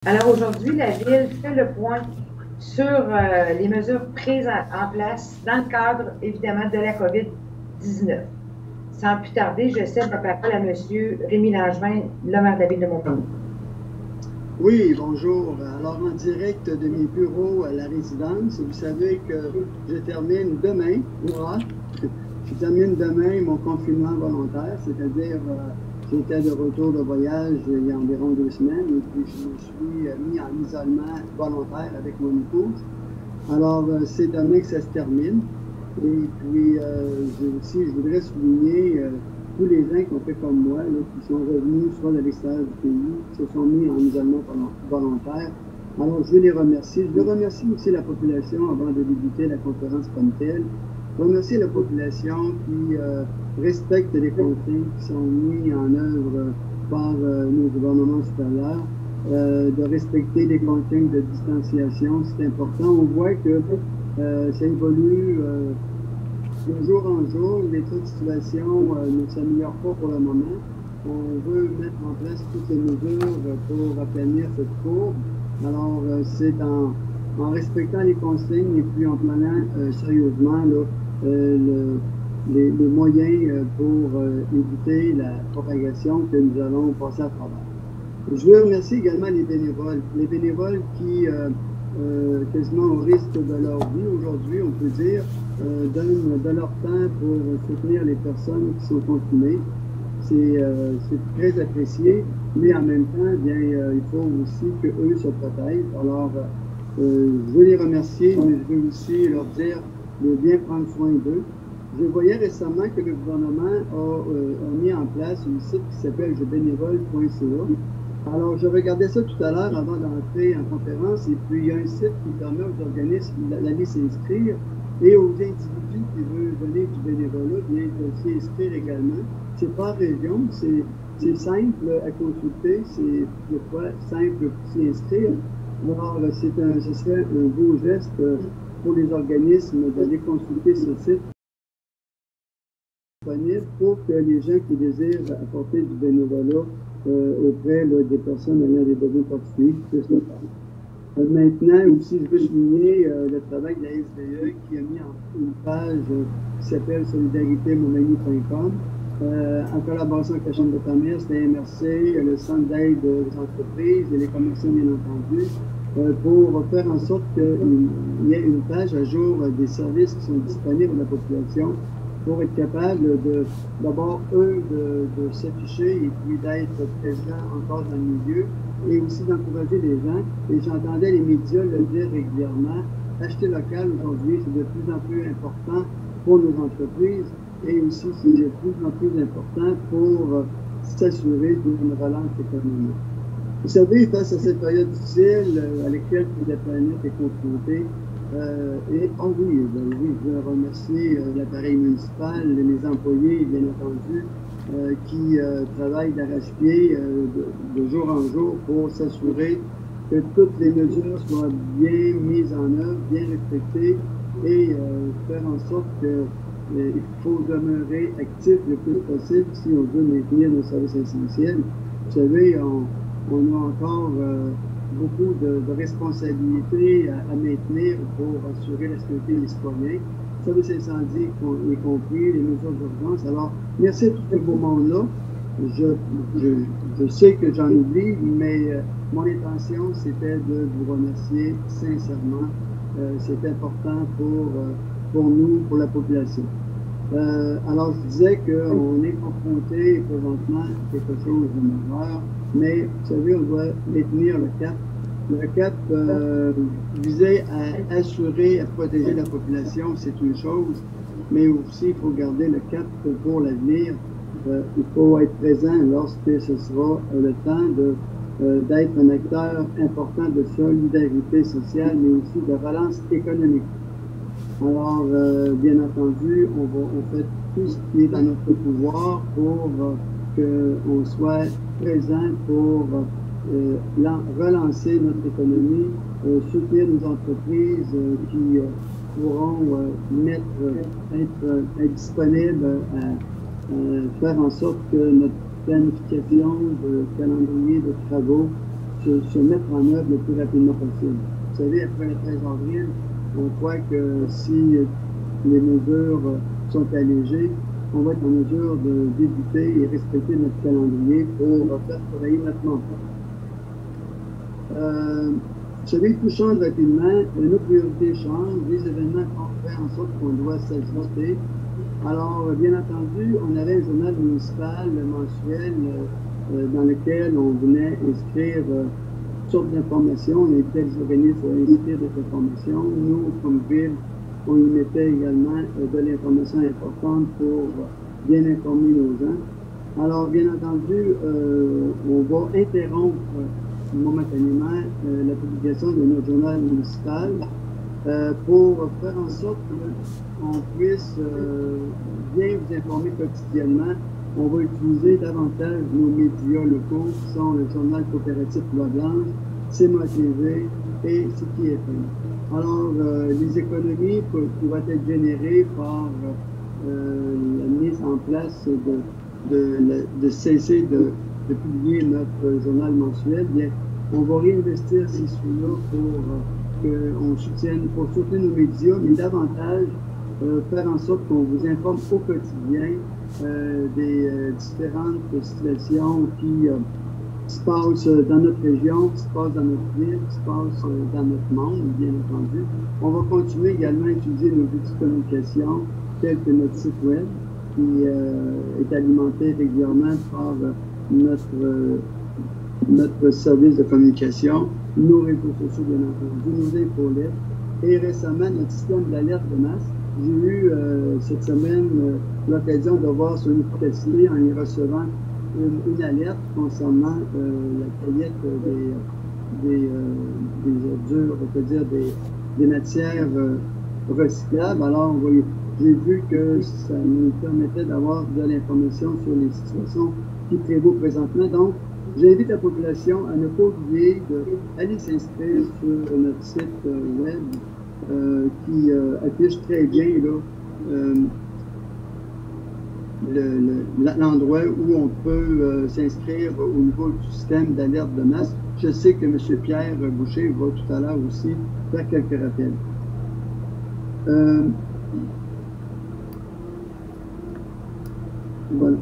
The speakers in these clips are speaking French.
Alors aujourd'hui, la Ville fait le point sur les mesures prises en place dans le cadre, évidemment, de la COVID-19. Sans plus tarder, je cède la parole à M. Rémi Langevin, le maire de la Ville de Montmagny. Oui, bonjour. Alors, en direct de mes bureaux à la résidence, vous savez que je termine demain, moi, je termine demain mon confinement volontaire, c'est-à-dire j'étais de retour de voyage il y a environ 2 semaines et puis je me suis mis en isolement volontaire avec mon épouse. Alors, c'est demain que ça se termine. Et puis, je voudrais souligner tous les gens qui ont fait comme moi, là, qui sont revenus soit de l'extérieur du pays, qui se sont mis en isolement volontaire. Alors, je veux les remercier. Je veux remercier aussi la population avant de débuter la conférence comme telle. Je remercie la population qui respecte les consignes qui sont mises en œuvre par nos gouvernements supérieurs. De respecter les consignes de distanciation, c'est important. On voit que ça évolue de jour en jour. L'état de situation ne s'améliore pas pour le moment. On veut mettre en place toutes les mesures pour aplanir cette courbe. Alors, c'est en respectant les consignes et puis en planant sérieusement là, les moyens pour éviter la propagation que nous allons passer à travers. Je veux remercier également les bénévoles. Les bénévoles qui, quasiment au risque de leur vie aujourd'hui, on peut dire, donnent de leur temps pour soutenir les personnes qui sont confinées. C'est très apprécié, mais en même temps, bien, il faut aussi qu'eux se protègent. Alors, je veux les remercier, mais je veux aussi leur dire de bien prendre soin d'eux. Je voyais récemment que le gouvernement a mis en place un site qui s'appelle jebénévole.ca. Alors, je regardais ça tout à l'heure avant d'entrer en conférence, et puis il y a un site qui permet aux organismes d'aller s'inscrire, et aux individus qui veulent donner du bénévolat, bien s'y inscrire également. C'est par région, c'est simple à consulter, c'est des fois simple pour s'y inscrire. Alors, ce serait un beau geste pour les organismes d'aller consulter ce site pour que les gens qui désirent apporter du bénévolat auprès des personnes ayant des besoins particuliers puissent le faire. Maintenant, aussi, je veux souligner le travail de la SDE qui a mis une page qui s'appelle solidaritémontmagny.com en collaboration avec la Chambre de commerce, la MRC, le Centre d'aide aux entreprises et les commerçants, bien entendu, pour faire en sorte qu'il y ait une page à jour des services qui sont disponibles à la population, pour être capable d'abord, de s'afficher et puis d'être présents encore dans le milieu et aussi d'encourager les gens. Et j'entendais les médias le dire régulièrement, acheter local aujourd'hui, c'est de plus en plus important pour nos entreprises et aussi c'est de plus en plus important pour s'assurer d'une relance économique. Vous savez, face à cette période difficile à laquelle toute la planète est confrontée, oui, je veux remercier l'appareil municipal, les employés, bien entendu, qui travaillent d'arrache-pied de jour en jour pour s'assurer que toutes les mesures soient bien mises en œuvre, bien respectées et faire en sorte qu'il faut demeurer actif le plus possible si on veut maintenir nos services essentiels. Vous savez, on a encore beaucoup de responsabilités à maintenir pour assurer la sécurité des citoyens. Services incendies y compris, les mesures d'urgence. Alors, merci à tout ce beau monde-là. Je sais que j'en oublie, mais mon intention, c'était de vous remercier sincèrement. C'est important pour nous, pour la population. Alors, je disais qu'on est confronté présentement à quelque chose de majeur, mais vous savez, on doit maintenir le cap. Le cap visait à assurer, à protéger la population, c'est une chose, mais aussi il faut garder le cap pour l'avenir. Il faut être présent lorsque ce sera le temps d'être un acteur important de solidarité sociale, mais aussi de relance économique. Alors, bien entendu, on fait tout ce qui est dans notre pouvoir pour qu'on soit présent pour relancer notre économie, soutenir nos entreprises qui pourront être disponibles à faire en sorte que notre planification de calendrier de travaux se mettre en œuvre le plus rapidement possible. Vous savez, après le 13 avril, on croit que si les mesures sont allégées, on va être en mesure de débuter et respecter notre calendrier pour faire travailler notre membre. Vous savez, tout change rapidement, nos priorités changent, les événements font en sorte qu'on doit s'ajuster. Alors, bien entendu, on avait un journal municipal mensuel dans lequel on venait inscrire toutes sortes d'informations. On invitait les organismes à inscrire des informations. Nous, comme ville, on y mettait également de l'information importante pour bien informer nos gens. Alors, bien entendu, on va interrompre momentanément la publication de notre journal municipal pour faire en sorte qu'on puisse bien vous informer quotidiennement. On va utiliser davantage nos médias locaux qui sont le journal coopératif Loi Blanche, CMA TV et CTFM. Alors, les économies pourraient être générées par la mise en place de cesser de publier notre journal mensuel. Bien, on va réinvestir ces sous-là pour soutenir nos médias, mais davantage faire en sorte qu'on vous informe au quotidien des différentes situations qui se passent dans notre région, qui se passent dans notre ville, qui se passent dans notre monde, bien entendu. On va continuer également à utiliser nos outils de communication, tels que notre site web, qui est alimenté régulièrement par notre service de communication, nos réseaux sociaux, bien entendu, nos infolettes, et récemment, notre système d'alerte de masse. J'ai eu cette semaine l'occasion de voir sur une efficacité en y recevant une alerte concernant la cueillette des ordures, on peut dire des matières recyclables. Alors, j'ai vu que ça nous permettait d'avoir de l'information sur les situations qui prévaut présentement. Donc, j'invite la population à ne pas oublier d'aller s'inscrire sur notre site web qui affiche très bien l'endroit où on peut s'inscrire au niveau du système d'alerte de masse. Je sais que M. Pierre Boucher va tout à l'heure aussi faire quelques rappels. Voilà.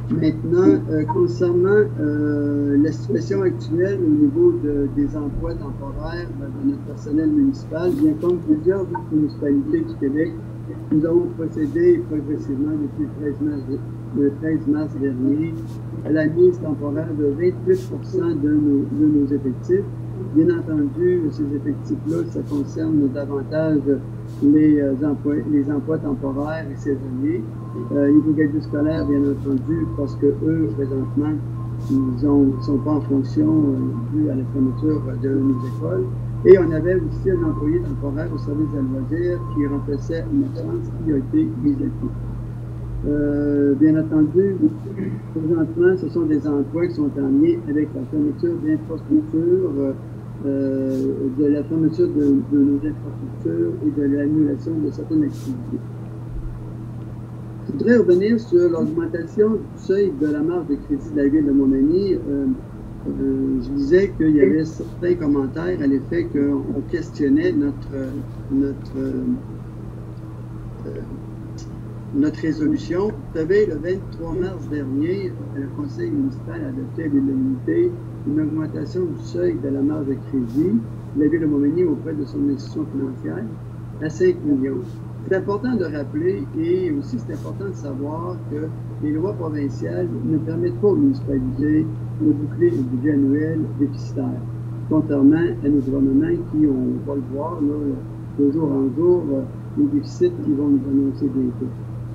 Maintenant, concernant la situation actuelle au niveau des emplois temporaires de notre personnel municipal, bien comme plusieurs autres municipalités du Québec, nous avons procédé progressivement depuis le 13 mars dernier à la mise temporaire de 28% de nos effectifs. Bien entendu, ces effectifs-là, ça concerne davantage les emplois temporaires et saisonniers. Les brigadiers scolaires, bien entendu, parce que eux, présentement, ils ne sont pas en fonction dû à la fermeture de nos écoles. Et on avait aussi un employé temporaire au service de loisirs qui remplaçait une absence qui a été mise à pied. Bien entendu, présentement, ce sont des emplois qui sont en lien avec la fermeture d'infrastructures, de la fermeture de nos infrastructures et de l'annulation de certaines activités. Je voudrais revenir sur l'augmentation du seuil de la marge de crédit de la ville de Montmagny. Je disais qu'il y avait certains commentaires à l'effet qu'on questionnait notre résolution. Vous savez, le 23 mars dernier, le Conseil municipal a adopté à l'unanimité une augmentation du seuil de la marge de crédit de la ville de Montmagny auprès de son institution financière à 5 millions. C'est important de rappeler et aussi c'est important de savoir que les lois provinciales ne permettent pas aux municipalités de boucler le budget annuel déficitaire, contrairement à nos gouvernements qui, on va le voir, là, de jour en jour, les déficits qui vont nous annoncer bientôt.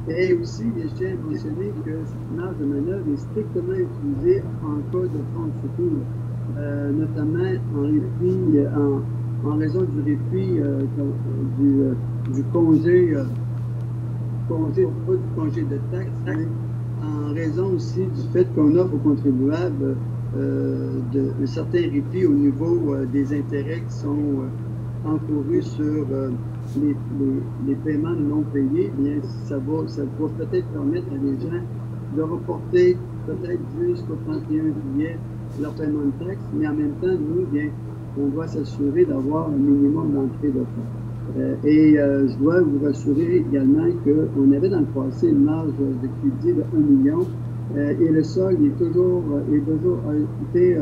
Et aussi, je tiens à mentionner que cette marge de manœuvre est strictement utilisée en cas de fonds de secours, notamment en raison du répit du congé de taxes, en raison aussi du fait qu'on offre aux contribuables un certain répit au niveau des intérêts qui sont encourus sur les paiements non payés. Bien, ça va peut-être permettre à des gens de reporter peut-être jusqu'au 31 juillet leur paiement de taxes, mais en même temps, nous, bien, on doit s'assurer d'avoir un minimum d'entrée de fonds. Je dois vous rassurer également qu'on avait dans le passé une marge de crédit de 1 million et le solde a été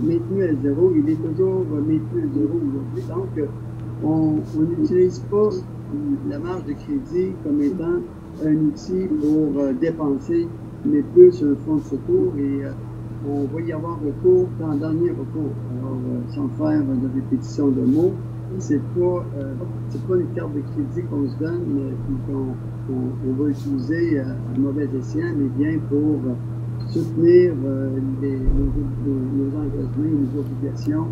maintenu à zéro. Il est toujours maintenu à zéro aujourd'hui. Donc, on n'utilise pas la marge de crédit comme étant un outil pour dépenser, mais plus un fonds de secours et on va y avoir recours en dernier recours. Alors, sans faire de répétition de mots, c'est pas une carte de crédit qu'on se donne, qu'on va utiliser à mauvais escient, mais bien pour soutenir nos engagements et nos obligations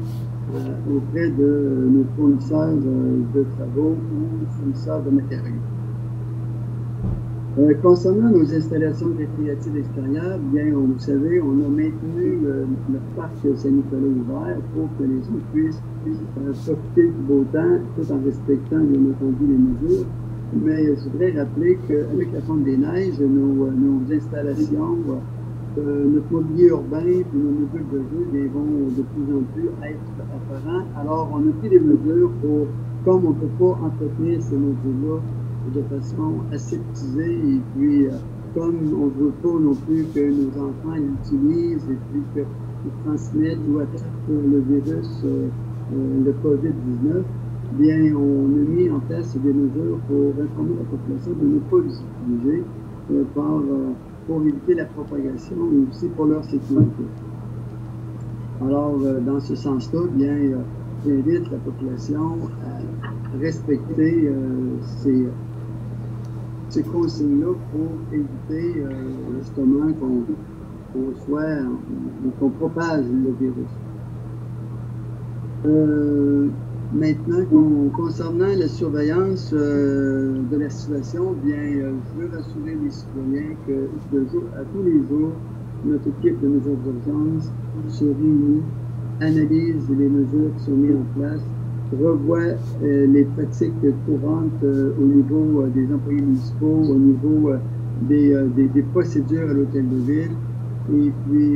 auprès de nos fournisseurs de travaux ou fournisseurs de matériaux. Concernant nos installations récréatives extérieures, bien, vous savez, on a maintenu le parc Saint-Nicolas ouvert pour que les gens puissent profiter du beau temps tout en respectant, bien entendu, les mesures. Mais je voudrais rappeler qu'avec la fonte des neiges, nos installations, notre mobilier urbain et nos mesures de jeu vont de plus en plus être apparents. Alors, on a pris des mesures pour, comme on ne peut pas entretenir ces mesures-là de façon aseptisée et puis comme on ne veut pas non plus que nos enfants l'utilisent et puis qu'ils transmettent ou attrapent le virus, le COVID-19, bien on a mis en place des mesures pour informer la population de ne pas les utiliser pour éviter la propagation et aussi pour leur sécurité. Alors, dans ce sens-là, bien, j'invite la population à respecter ces consignes-là pour éviter justement qu'on propage le virus. Maintenant, concernant la surveillance de la situation, bien, je veux rassurer les citoyens que à tous les jours, notre équipe de mesures d'urgence se réunit, analyse les mesures qui sont mises en place, revoit les pratiques courantes au niveau des employés municipaux, au niveau des procédures à l'hôtel de ville. Et puis,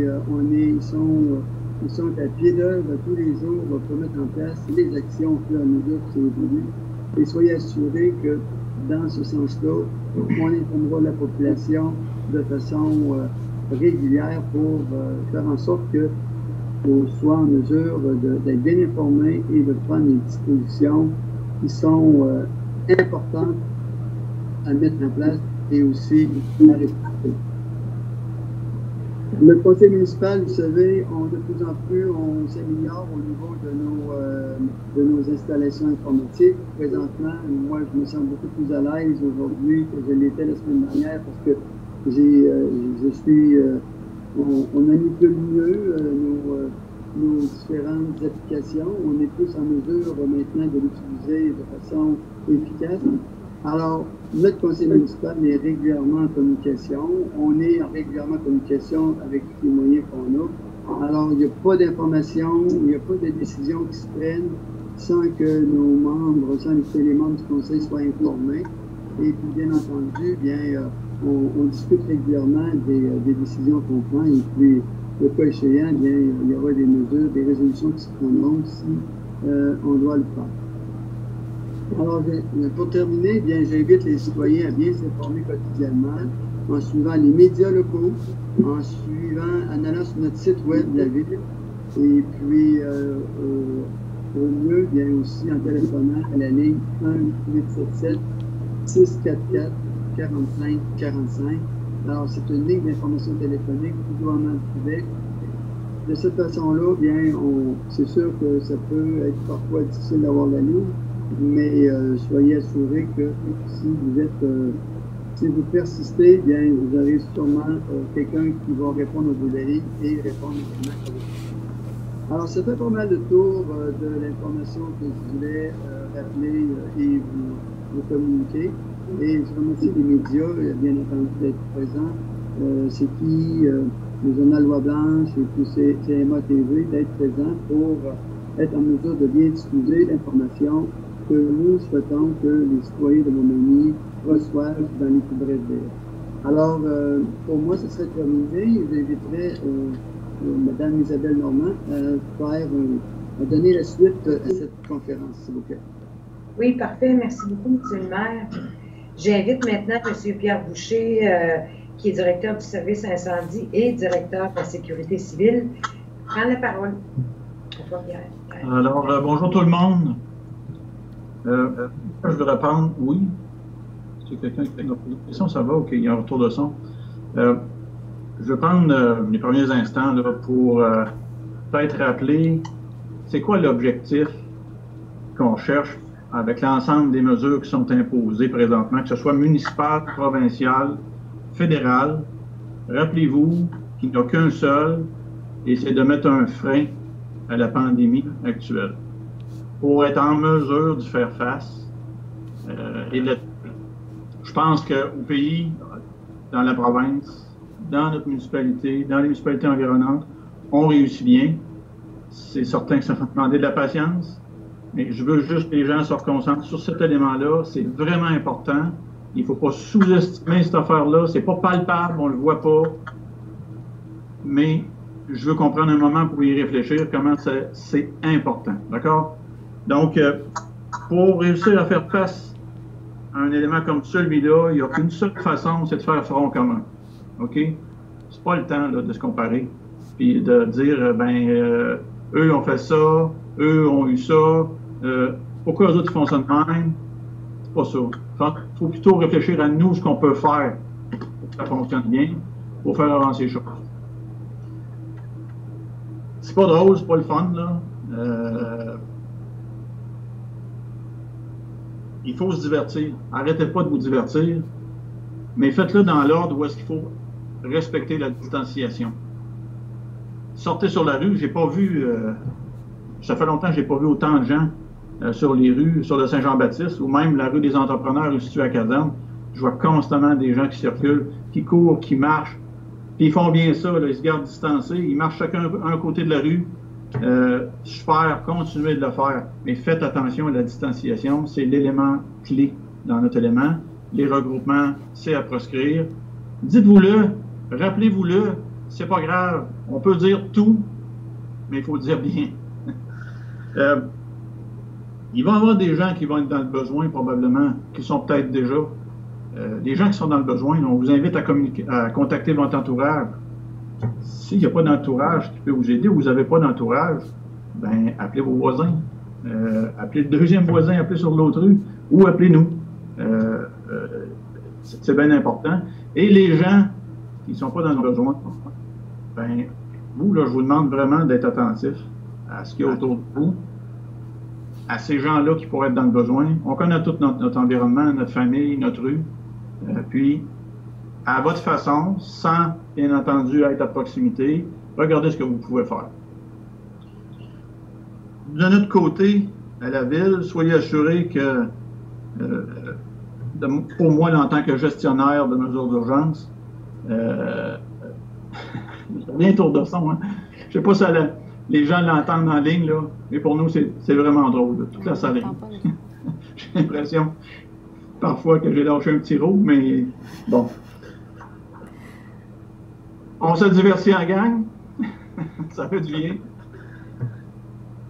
ils sont à pied d'œuvre tous les jours pour mettre en place les actions au fur et à mesure qui sont évoluées. Et soyez assurés que dans ce sens-là, on informera la population de façon régulière pour faire en sorte qu'on soit en mesure d'être bien informé et de prendre les dispositions qui sont importantes à mettre en place et aussi à respecter. Le conseil municipal, vous savez, de plus en plus, on s'améliore au niveau de nos installations informatiques. Présentement, moi, je me sens beaucoup plus à l'aise aujourd'hui que je l'étais la semaine dernière parce que on manipule mieux nos différentes applications. On est plus en mesure maintenant de l'utiliser de façon efficace. Alors, notre conseil municipal est régulièrement en communication. On est régulièrement en communication avec tous les moyens qu'on a. Alors, il n'y a pas d'information, il n'y a pas de décisions qui se prennent sans que nos membres, sans que les membres du conseil soient informés. Et puis, bien entendu, bien, on discute régulièrement des décisions qu'on prend. Et puis, le cas échéant, bien, il y aura des mesures, des résolutions qui se prendront si on doit le faire. Alors, pour terminer, bien, j'invite les citoyens à bien s'informer quotidiennement en suivant les médias locaux, en allant sur notre site web de la ville, et puis au mieux, bien aussi en téléphonant à la ligne 1-877-644-4545. Alors, c'est une ligne d'information téléphonique du gouvernement du Québec. De cette façon-là, bien, c'est sûr que ça peut être parfois difficile d'avoir la ligne, mais soyez assurés que si vous persistez, bien, vous aurez sûrement quelqu'un qui va répondre à vos lignes et répondre également à vos. Alors, ça fait pas mal de tour de l'information que je voulais rappeler et vous communiquer. Et je remercie les médias, bien entendu, d'être présents. C'est qui, le journal Loi Blanche et puis CMA TV, d'être présents pour être en mesure de bien diffuser l'information que nous souhaitons que les citoyens de Montmagny reçoivent dans les plus brefs délais. Alors, pour moi, ce serait terminé. J'inviterai Mme Isabelle Normand, à donner la suite à cette conférence, s'il vous plaît. Oui, parfait. Merci beaucoup, M. le maire. J'invite maintenant M. Pierre Boucher, qui est directeur du service incendie et directeur de la sécurité civile, prendre la parole. Alors, bonjour tout le monde. Je veux répondre, oui. C'est quelqu'un qui a une question, ça va? OK, il y a un retour de son. Je vais prendre les premiers instants là, pour peut-être rappeler c'est quoi l'objectif qu'on cherche avec l'ensemble des mesures qui sont imposées présentement, que ce soit municipal, provincial, fédéral. Rappelez-vous qu'il n'y a qu'un seul, et c'est de mettre un frein à la pandémie actuelle pour être en mesure de faire face. Je pense qu'au pays, dans la province, dans notre municipalité, dans les municipalités environnantes, on réussit bien. C'est certain que ça va demander de la patience, mais je veux juste que les gens se reconcentrent sur cet élément-là. C'est vraiment important. Il ne faut pas sous-estimer cette affaire-là. C'est pas palpable, on ne le voit pas. Mais je veux comprendre un moment pour y réfléchir comment c'est important. D'accord? Donc, pour réussir à faire face à un élément comme celui-là, il n'y a qu'une seule façon, c'est de faire front commun. OK? C'est pas le temps là, de se comparer. Puis de dire, eux ont fait ça, eux ont eu ça, pourquoi eux autres font ça de même? C'est pas ça. Il faut plutôt réfléchir à nous, ce qu'on peut faire pour que ça fonctionne bien, pour faire avancer les choses. C'est pas drôle, c'est pas le fun, là. Il faut se divertir. Arrêtez pas de vous divertir, mais faites-le dans l'ordre où est-ce qu'il faut respecter la distanciation. Sortez sur la rue, j'ai pas vu, ça fait longtemps que j'ai pas vu autant de gens sur les rues, sur le Saint-Jean-Baptiste, ou même la rue des entrepreneurs située à Caserne. Je vois constamment des gens qui circulent, qui courent, qui marchent, puis ils font bien ça, là, ils se gardent distancés, ils marchent chacun un côté de la rue. Super, continuez de le faire, mais faites attention à la distanciation, c'est l'élément clé dans notre élément. Les regroupements, c'est à proscrire. Dites-vous-le, rappelez-vous-le, c'est pas grave, on peut dire tout, mais il faut dire bien. Il va y avoir des gens qui vont être dans le besoin, probablement, qui sont peut-être déjà. Les gens qui sont dans le besoin, on vous invite à contacter votre entourage. S'il n'y a pas d'entourage qui peut vous aider ou vous n'avez pas d'entourage, ben appelez vos voisins. Appelez le deuxième voisin, appelez sur l'autre rue ou appelez-nous. C'est bien important. Et les gens qui ne sont pas dans le besoin, ben vous, là, je vous demande vraiment d'être attentifs à ce qu'il y a autour de vous, à ces gens-là qui pourraient être dans le besoin. On connaît tout notre environnement, notre famille, notre rue. Puis, à votre façon, sans, bien entendu, être à proximité, regardez ce que vous pouvez faire. De notre côté, à la Ville, soyez assurés que, pour moi, en tant que gestionnaire de mesures d'urgence, bien tour de son, hein? Je ne sais pas si les gens l'entendent en ligne, là, mais pour nous, c'est vraiment drôle, là, toute la salle. J'ai l'impression, parfois, que j'ai lâché un petit roux, mais bon. On se divertit en gang, ça fait du bien.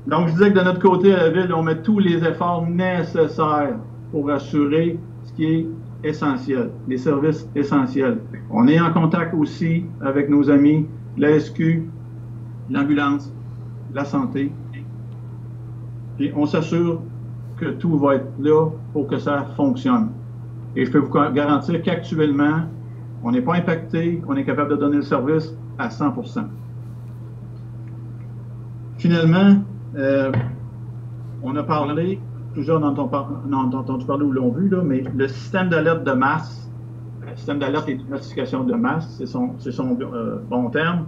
Donc, je disais que de notre côté, à la Ville, on met tous les efforts nécessaires pour assurer ce qui est essentiel, les services essentiels. On est en contact aussi avec nos amis, la SQ, l'ambulance, la santé. Puis on s'assure que tout va être là pour que ça fonctionne. Et je peux vous garantir qu'actuellement, on n'est pas impacté, on est capable de donner le service à 100%. Finalement, on a parlé, plusieurs en ont entendu parler ou l'ont vu, là, mais le système d'alerte de masse, le système d'alerte et de notification de masse, c'est son bon terme.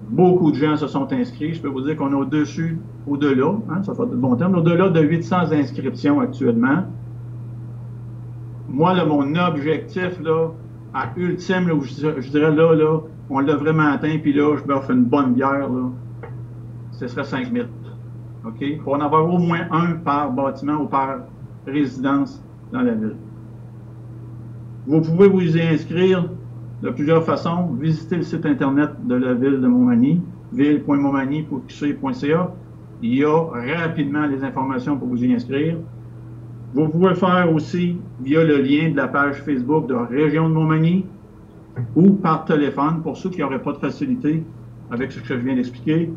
Beaucoup de gens se sont inscrits. Je peux vous dire qu'on est au-delà, hein, ça fait de bon terme, au-delà de 800 inscriptions actuellement. Moi, là, mon objectif, là, à ultime, là, où je dirais là, on l'a vraiment atteint, puis là, je me refais une bonne bière, là, ce serait 5000. OK? Pour en avoir au moins un par bâtiment ou par résidence dans la ville. Vous pouvez vous y inscrire de plusieurs façons. Visitez le site Internet de la ville de Montmagny, ville.montmagny.qc.ca. Il y a rapidement les informations pour vous y inscrire. Vous pouvez le faire aussi via le lien de la page Facebook de Région de Montmagny ou par téléphone pour ceux qui n'auraient pas de facilité avec ce que je viens d'expliquer.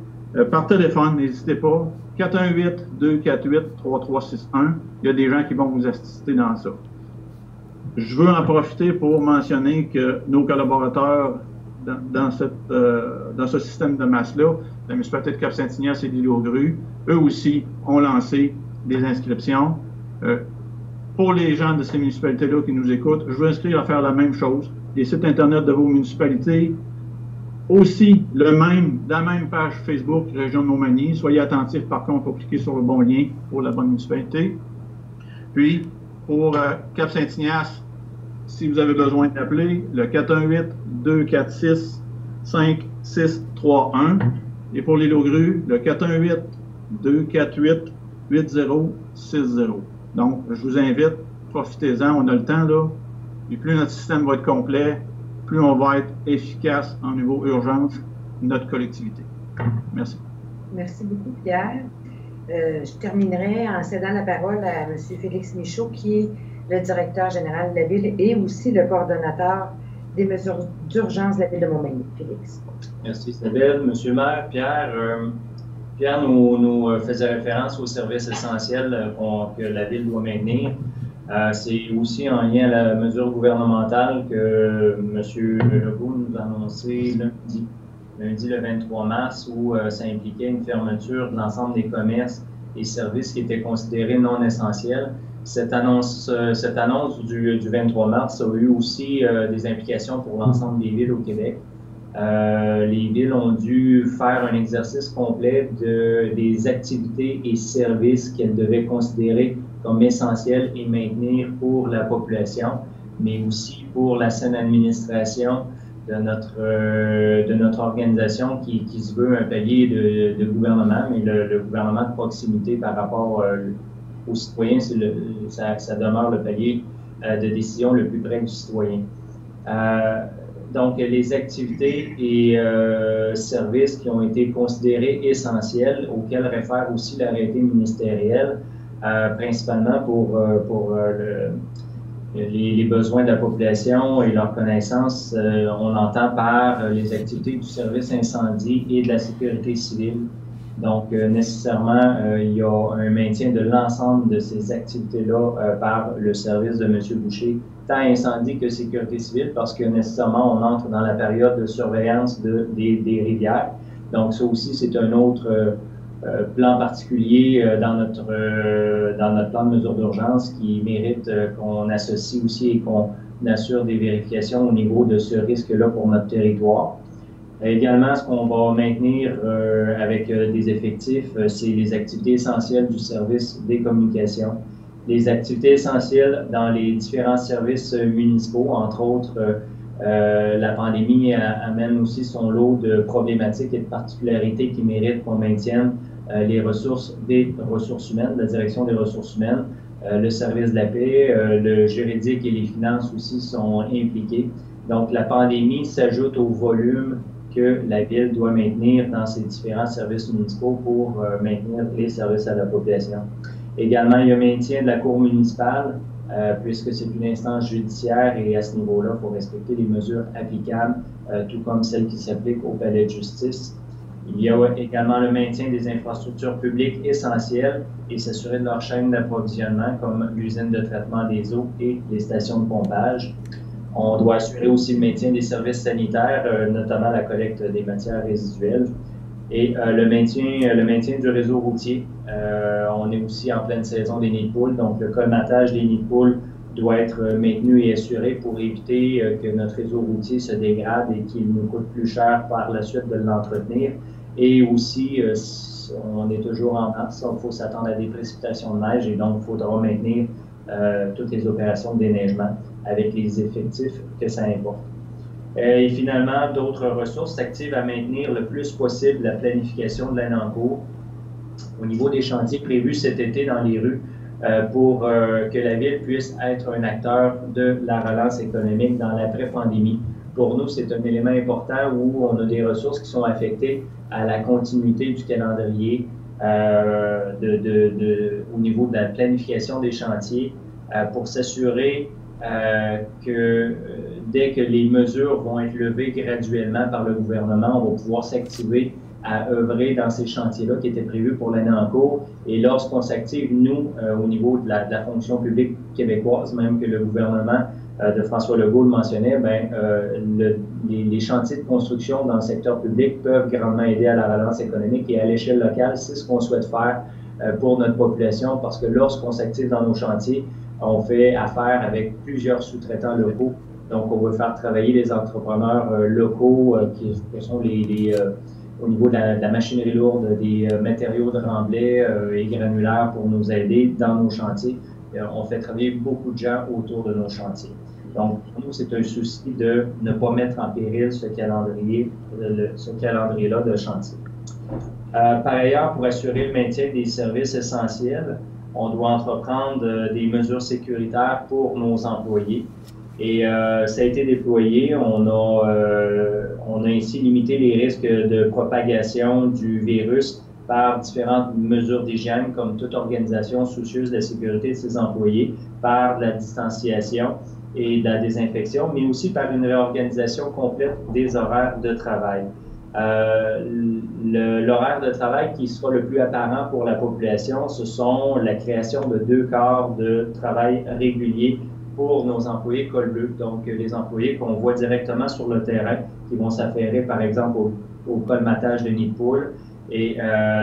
Par téléphone, n'hésitez pas. 418-248-3361. Il y a des gens qui vont vous assister dans ça. Je veux en profiter pour mentionner que nos collaborateurs dans ce système de masse-là, la municipalité de Cap-Saint-Ignace et l'Île-aux-Grues, eux aussi ont lancé des inscriptions. Pour les gens de ces municipalités-là qui nous écoutent, je veux inscrire à faire la même chose. Les sites Internet de vos municipalités, aussi la même page Facebook Région de Montmagny. Soyez attentifs par contre pour cliquer sur le bon lien pour la bonne municipalité. Puis, pour Cap-Saint-Ignace, si vous avez besoin d'appeler, le 418-246-5631. Et pour l'Île-aux-Grues, le 418-248-8060. Donc, je vous invite, profitez-en, on a le temps là. Et plus notre système va être complet, plus on va être efficace en niveau urgence, notre collectivité. Merci. Merci beaucoup, Pierre. Je terminerai en cédant la parole à M. Félix Michaud, qui est le directeur général de la Ville et aussi le coordonnateur des mesures d'urgence de la Ville de Montmagny. Félix. Merci, Isabelle. Monsieur le maire, Pierre, Pierre nous faisait référence aux services essentiels que la Ville doit maintenir. C'est aussi en lien à la mesure gouvernementale que M. Legault nous a annoncé lundi le 23 mars, où ça impliquait une fermeture de l'ensemble des commerces et services qui étaient considérés non essentiels. Cette annonce du 23 mars a eu aussi des implications pour l'ensemble des villes au Québec. Les villes ont dû faire un exercice complet des activités et services qu'elles devaient considérer comme essentiels et maintenir pour la population, mais aussi pour la saine administration de notre organisation qui se veut un palier de gouvernement, mais le gouvernement de proximité par rapport aux citoyens, ça demeure le palier de décision le plus près du citoyen. Donc, les activités et services qui ont été considérés essentiels, auxquels réfère aussi l'arrêté ministériel, principalement pour les besoins de la population et leur connaissance, on l'entend par les activités du service incendie et de la sécurité civile. Donc, nécessairement, il y a un maintien de l'ensemble de ces activités-là par le service de M. Boucher, tant incendie que sécurité civile, parce que nécessairement, on entre dans la période de surveillance des rivières. Donc, ça aussi, c'est un autre plan particulier dans notre plan de mesure d'urgence qui mérite qu'on associe aussi et qu'on assure des vérifications au niveau de ce risque-là pour notre territoire. Également, ce qu'on va maintenir avec des effectifs, c'est les activités essentielles du service des communications, les activités essentielles dans les différents services municipaux, entre autres, la pandémie amène aussi son lot de problématiques et de particularités qui méritent qu'on maintienne des ressources humaines, la direction des ressources humaines, le service de la paix, le juridique et les finances aussi sont impliqués. Donc, la pandémie s'ajoute au volume que la Ville doit maintenir dans ses différents services municipaux pour maintenir les services à la population. Également, il y a maintien de la Cour municipale, puisque c'est une instance judiciaire et à ce niveau-là, il faut respecter les mesures applicables, tout comme celles qui s'appliquent au palais de justice. Il y a également le maintien des infrastructures publiques essentielles et s'assurer de leur chaîne d'approvisionnement, comme l'usine de traitement des eaux et les stations de pompage. On doit assurer aussi le maintien des services sanitaires, notamment la collecte des matières résiduelles et le maintien du réseau routier. On est aussi en pleine saison des nids de poules, donc le colmatage des nids de poules doit être maintenu et assuré pour éviter que notre réseau routier se dégrade et qu'il nous coûte plus cher par la suite de l'entretenir. Et aussi, on est toujours en mars, il faut s'attendre à des précipitations de neige et donc il faudra maintenir toutes les opérations de déneigement avec les effectifs que ça importe. Et finalement, d'autres ressources actives à maintenir le plus possible la planification de l'année en cours au niveau des chantiers prévus cet été dans les rues pour que la Ville puisse être un acteur de la relance économique dans l'après-pandémie. pour nous, c'est un élément important où on a des ressources qui sont affectées à la continuité du calendrier au niveau de la planification des chantiers pour s'assurer que dès que les mesures vont être levées graduellement par le gouvernement, on va pouvoir s'activer à œuvrer dans ces chantiers-là qui étaient prévus pour l'année en cours. Et lorsqu'on s'active, nous, au niveau de la fonction publique québécoise, même que le gouvernement de François Legault le mentionnait, les chantiers de construction dans le secteur public peuvent grandement aider à la relance économique et à l'échelle locale, c'est ce qu'on souhaite faire pour notre population parce que lorsqu'on s'active dans nos chantiers, on fait affaire avec plusieurs sous-traitants locaux. Donc, on veut faire travailler les entrepreneurs locaux qui sont au niveau de la machinerie lourde, des matériaux de remblai et granulaires pour nous aider dans nos chantiers. On fait travailler beaucoup de gens autour de nos chantiers. Donc, pour nous, c'est un souci de ne pas mettre en péril ce calendrier-là de chantier. Par ailleurs, pour assurer le maintien des services essentiels, on doit entreprendre des mesures sécuritaires pour nos employés. Et ça a été déployé. On a ainsi limité les risques de propagation du virus par différentes mesures d'hygiène, comme toute organisation soucieuse de la sécurité de ses employés, par la distanciation et de la désinfection, mais aussi par une réorganisation complète des horaires de travail. L'horaire de travail qui sera le plus apparent pour la population, ce sont la création de 2 quarts de travail régulier pour nos employés col bleu, donc les employés qu'on voit directement sur le terrain, qui vont s'affairer par exemple au colmatage de nids de poules et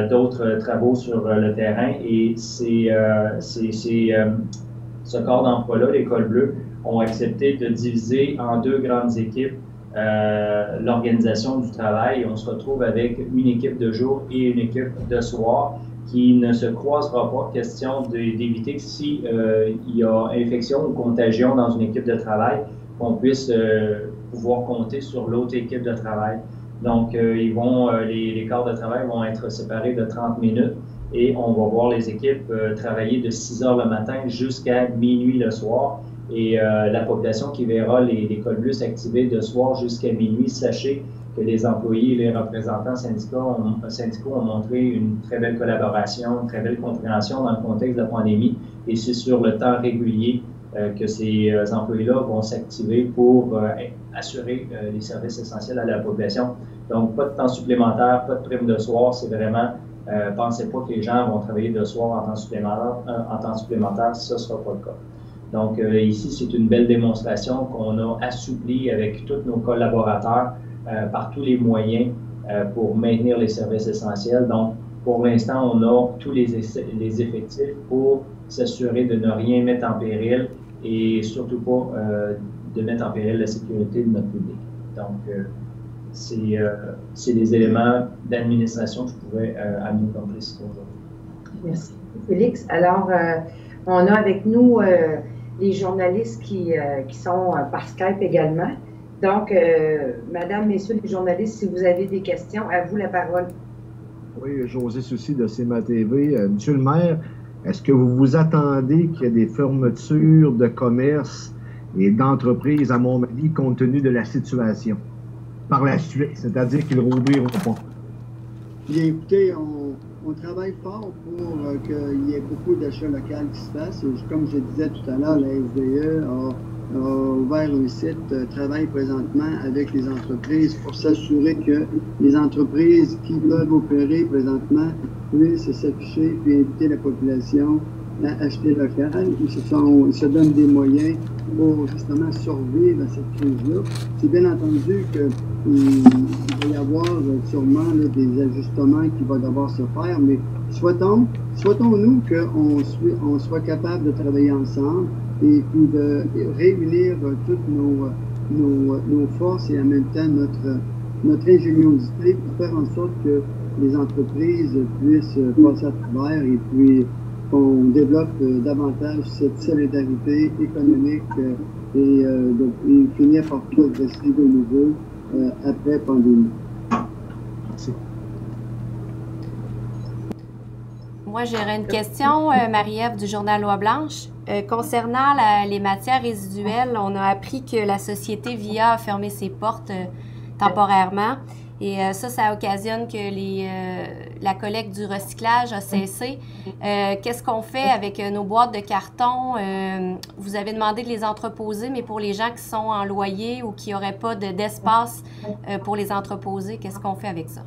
d'autres travaux sur le terrain. Et ce corps d'emploi-là, les cols bleus, ont accepté de diviser en 2 grandes équipes l'organisation du travail. Et on se retrouve avec une équipe de jour et une équipe de soir qui ne se croisera pas, question d'éviter que si il y a infection ou contagion dans une équipe de travail, qu'on puisse pouvoir compter sur l'autre équipe de travail. Donc, les quarts de travail vont être séparés de 30 minutes et on va voir les équipes travailler de 6 heures le matin jusqu'à minuit le soir. Et la population qui verra les cols bleus s'activer de soir jusqu'à minuit, sachez que les employés et les représentants syndicaux ont montré une très belle collaboration, une très belle compréhension dans le contexte de la pandémie. Et c'est sur le temps régulier que ces employés-là vont s'activer pour assurer les services essentiels à la population. Donc, pas de temps supplémentaire, pas de prime de soir, c'est vraiment, pensez pas que les gens vont travailler de soir en temps supplémentaire, ce ne sera pas le cas. Donc, ici, c'est une belle démonstration qu'on a assouplie avec tous nos collaborateurs par tous les moyens pour maintenir les services essentiels. Donc, pour l'instant, on a tous les effectifs pour s'assurer de ne rien mettre en péril et surtout pas de mettre en péril la sécurité de notre public. Donc, c'est des éléments d'administration que je pouvais amener comme précision aujourd'hui. Merci, Félix. Alors, on a avec nous les journalistes qui sont par Skype également. Donc, Madame, Messieurs les journalistes, si vous avez des questions, à vous la parole. Oui, José Soucy de CMA TV. Monsieur le maire, est-ce que vous vous attendez qu'il y ait des fermetures de commerces et d'entreprises à Montmagny compte tenu de la situation par la suite, c'est-à-dire qu'ils ne rouvriront pas? Bien, écoutez, on travaille fort pour qu'il y ait beaucoup d'achats locaux qui se fassent. Comme je disais tout à l'heure, la SDE a ouvert un site, travaille présentement avec les entreprises pour s'assurer que les entreprises qui peuvent opérer présentement puissent s'afficher et inviter la population à acheter local. Ils se donnent des moyens pour justement survivre à cette crise-là. C'est bien entendu qu'il va y avoir sûrement là, des ajustements qui vont devoir se faire, mais souhaitons-nous qu'on soit capable de travailler ensemble et puis de réunir toutes nos forces et en même temps notre ingéniosité pour faire en sorte que les entreprises puissent passer à travers et puis qu'on développe davantage cette solidarité économique et finir par progresser de nouveau après pandémie. Merci. Moi, j'aurais une question, Marie-Ève du Journal Loi Blanche. Concernant les matières résiduelles, on a appris que la société VIA a fermé ses portes temporairement. Et ça occasionne que la collecte du recyclage a cessé. Qu'est-ce qu'on fait avec nos boîtes de carton? Vous avez demandé de les entreposer, mais pour les gens qui sont en loyer ou qui n'auraient pas d'espace pour les entreposer, qu'est-ce qu'on fait avec ça?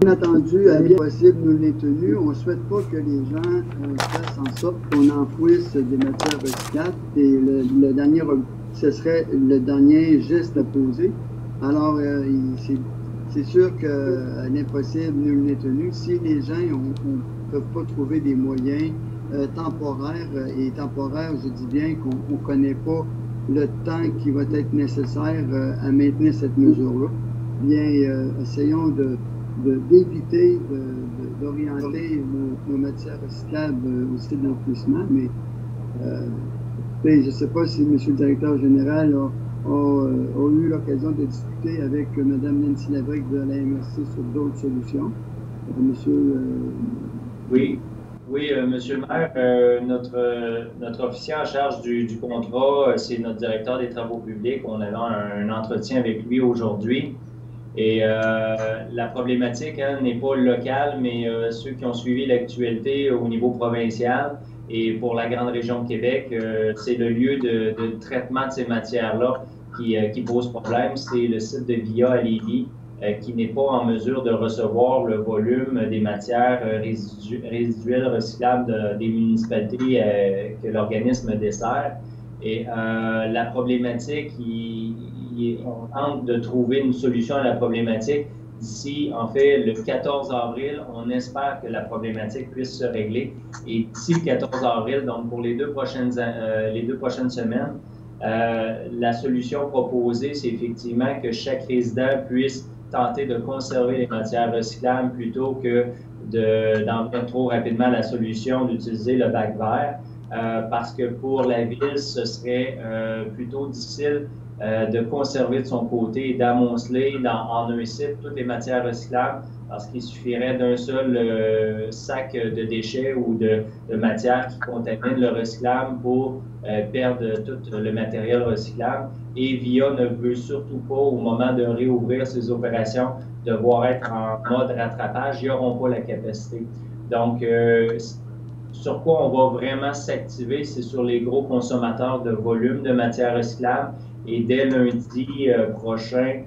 Bien entendu, à l'impossible, nous l'est tenu. On ne souhaite pas que les gens fassent en sorte qu'on enfouisse des matières recyclables. Et ce serait le dernier geste à poser. Alors, c'est sûr qu'à l'impossible, nul n'est tenu. Si les gens ne peuvent pas trouver des moyens temporaires, et temporaires, je dis bien qu'on ne connaît pas le temps qui va être nécessaire à maintenir cette mesure-là, bien, essayons d'éviter d'orienter nos matières recyclables au site d'enfouissement, mais je ne sais pas si M. le directeur général a eu l'occasion de discuter avec Mme Nancy Labrec de la MRC sur d'autres solutions. Oui, Monsieur le maire, notre officier en charge du contrat, c'est notre directeur des travaux publics. On avait un entretien avec lui aujourd'hui. Et la problématique n'est pas locale, mais ceux qui ont suivi l'actualité au niveau provincial et pour la grande région de Québec, c'est le lieu de traitement de ces matières-là qui pose problème. C'est le site de VIA à Lévis qui n'est pas en mesure de recevoir le volume des matières résiduelles recyclables des municipalités que l'organisme dessert. Et la problématique, on tente de trouver une solution à la problématique. D'ici, en fait, le 14 avril, on espère que la problématique puisse se régler. Et d'ici le 14 avril, donc pour les deux prochaines semaines, la solution proposée, c'est effectivement que chaque résident puisse tenter de conserver les matières recyclables plutôt que d'en venir trop rapidement à la solution d'utiliser le bac vert. Parce que pour la ville, ce serait plutôt difficile de conserver de son côté et d'amonceler en un site toutes les matières recyclables parce qu'il suffirait d'un seul sac de déchets ou de matière qui contamine le recyclable pour perdre tout le matériel recyclable. Et VIA ne veut surtout pas, au moment de réouvrir ses opérations, devoir être en mode rattrapage. Ils n'auront pas la capacité. Donc, sur quoi on va vraiment s'activer, c'est sur les gros consommateurs de volume de matières recyclables. Et dès lundi prochain,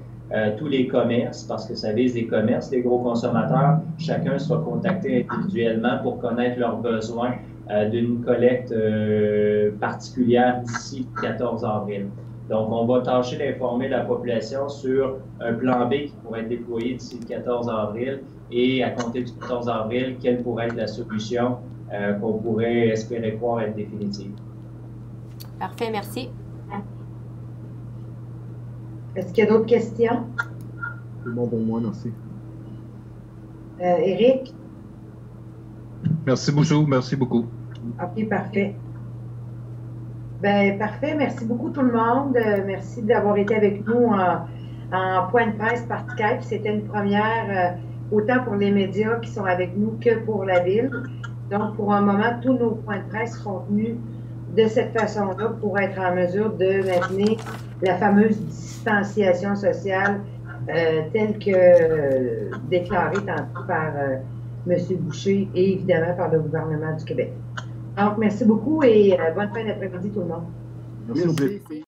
tous les commerces, parce que ça vise les commerces, les gros consommateurs, chacun sera contacté individuellement pour connaître leurs besoins d'une collecte particulière d'ici le 14 avril. Donc, on va tâcher d'informer la population sur un plan B qui pourrait être déployé d'ici le 14 avril et à compter du 14 avril, quelle pourrait être la solution qu'on pourrait espérer voir être définitive. Parfait, merci. Est-ce qu'il y a d'autres questions? C'est bon pour moi, merci. Éric? Merci beaucoup. OK, parfait. Bien, parfait. Merci beaucoup tout le monde. Merci d'avoir été avec nous en point de presse par Skype. C'était une première, autant pour les médias qui sont avec nous que pour la ville. Donc, pour un moment, tous nos points de presse seront tenus de cette façon-là pour être en mesure de maintenir la fameuse distanciation sociale telle que déclarée tantôt par M. Boucher et évidemment par le gouvernement du Québec. Donc, merci beaucoup et bonne fin d'après-midi tout le monde. Merci.